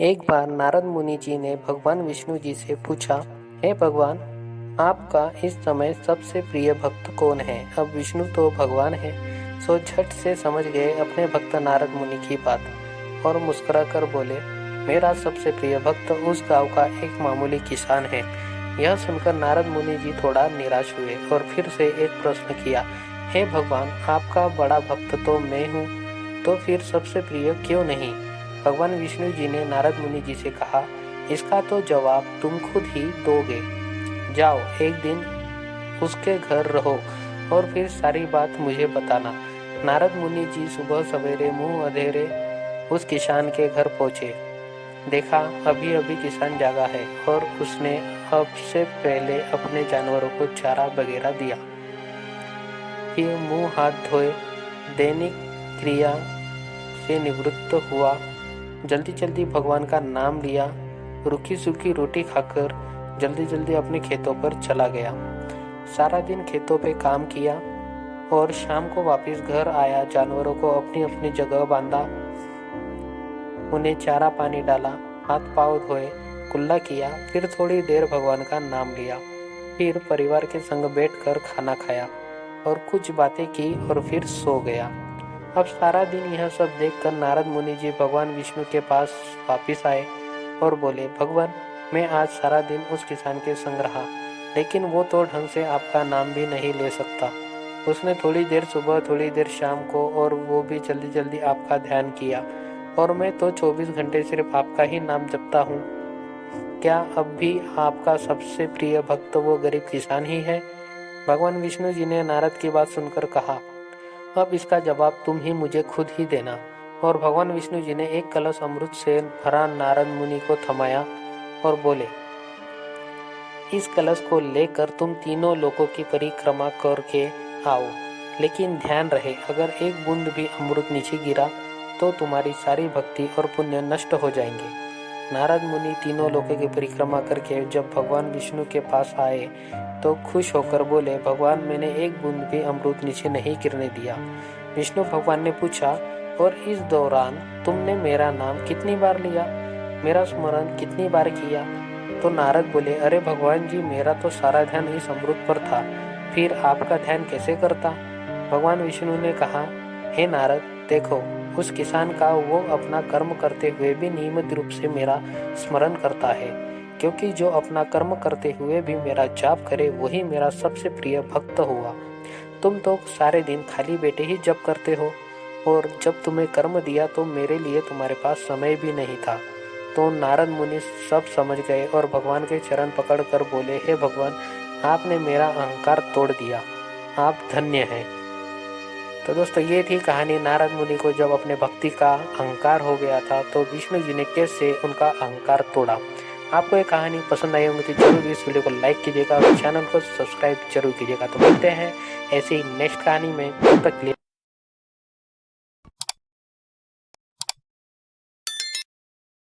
एक बार नारद मुनि जी ने भगवान विष्णु जी से पूछा, हे भगवान, आपका इस समय सबसे प्रिय भक्त कौन है। अब विष्णु तो भगवान है, सो झट से समझ गए अपने भक्त नारद मुनि की बात और मुस्कुरा कर बोले, मेरा सबसे प्रिय भक्त उस गांव का एक मामूली किसान है। यह सुनकर नारद मुनि जी थोड़ा निराश हुए और फिर से एक प्रश्न किया, हे भगवान, आपका बड़ा भक्त तो मैं हूँ, तो फिर सबसे प्रिय क्यों नहीं। भगवान विष्णु जी ने नारद मुनि जी से कहा, इसका तो जवाब तुम खुद ही दोगे। जाओ, एक दिन उसके घर रहो और फिर सारी बात मुझे बताना। नारद मुनि जी सुबह सवेरे मुंह अंधेरे उस किसान के घर पहुंचे। देखा, अभी अभी किसान जागा है और उसने अब से पहले अपने जानवरों को चारा वगैरह दिया। फिर मुंह हाथ धोए दैनिक क्रिया से निवृत्त हुआ। जल्दी जल्दी भगवान का नाम लिया, रूखी सूखी रोटी खाकर जल्दी जल्दी अपने खेतों पर चला गया। सारा दिन खेतों पे काम किया और शाम को वापस घर आया। जानवरों को अपनी अपनी जगह बांधा, उन्हें चारा पानी डाला, हाथ पांव धोए, कुल्ला किया, फिर थोड़ी देर भगवान का नाम लिया। फिर परिवार के संग बैठकर खाना खाया और कुछ बातें की और फिर सो गया। अब सारा दिन यह सब देखकर नारद मुनि जी भगवान विष्णु के पास वापिस आए और बोले, भगवान, मैं आज सारा दिन उस किसान के संग रहा, लेकिन वो तो ढंग से आपका नाम भी नहीं ले सकता। उसने थोड़ी देर सुबह, थोड़ी देर शाम को, और वो भी जल्दी जल्दी आपका ध्यान किया, और मैं तो 24 घंटे सिर्फ आपका ही नाम जपता हूँ। क्या अब भी आपका सबसे प्रिय भक्त वो गरीब किसान ही है। भगवान विष्णु जी ने नारद की बात सुनकर कहा, अब इसका जवाब तुम ही मुझे खुद ही देना। और भगवान विष्णु जी ने एक कलश अमृत से भरा नारद मुनि को थमाया और बोले, इस कलश को लेकर तुम तीनों लोकों की परिक्रमा करके आओ, लेकिन ध्यान रहे, अगर एक बूंद भी अमृत नीचे गिरा तो तुम्हारी सारी भक्ति और पुण्य नष्ट हो जाएंगे। नारद मुनि तीनों लोकों की परिक्रमा करके जब भगवान विष्णु के पास आए तो खुश होकर बोले, भगवान, मैंने एक बूंद भी अमृत नीचे नहीं गिरने दिया। विष्णु भगवान ने पूछा, और इस दौरान तुमने मेरा नाम कितनी बार लिया, मेरा स्मरण कितनी बार किया। तो नारद बोले, अरे भगवान जी, मेरा तो सारा ध्यान इस अमृत पर था, फिर आपका ध्यान कैसे करता। भगवान विष्णु ने कहा, हे नारद, देखो, उस किसान का वो अपना कर्म करते हुए भी नियमित रूप से मेरा स्मरण करता है, क्योंकि जो अपना कर्म करते हुए भी मेरा जाप करे वही मेरा सबसे प्रिय भक्त हुआ। तुम तो सारे दिन खाली बैठे ही जप करते हो, और जब तुम्हें कर्म दिया तो मेरे लिए तुम्हारे पास समय भी नहीं था। तो नारद मुनि सब समझ गए और भगवान के चरण पकड़कर बोले, हे भगवान, आपने मेरा अहंकार तोड़ दिया, आप धन्य हैं। तो दोस्तों, ये थी कहानी नारद मुनि को जब अपने भक्ति का अहंकार हो गया था तो विष्णु जी ने कैसे उनका अहंकार तोड़ा। आपको ये कहानी पसंद आई होगी तो जरूर इस वीडियो को लाइक कीजिएगा और चैनल को सब्सक्राइब जरूर कीजिएगा। तो मिलते हैं ऐसी नेक्स्ट कहानी में, तब तक के लिए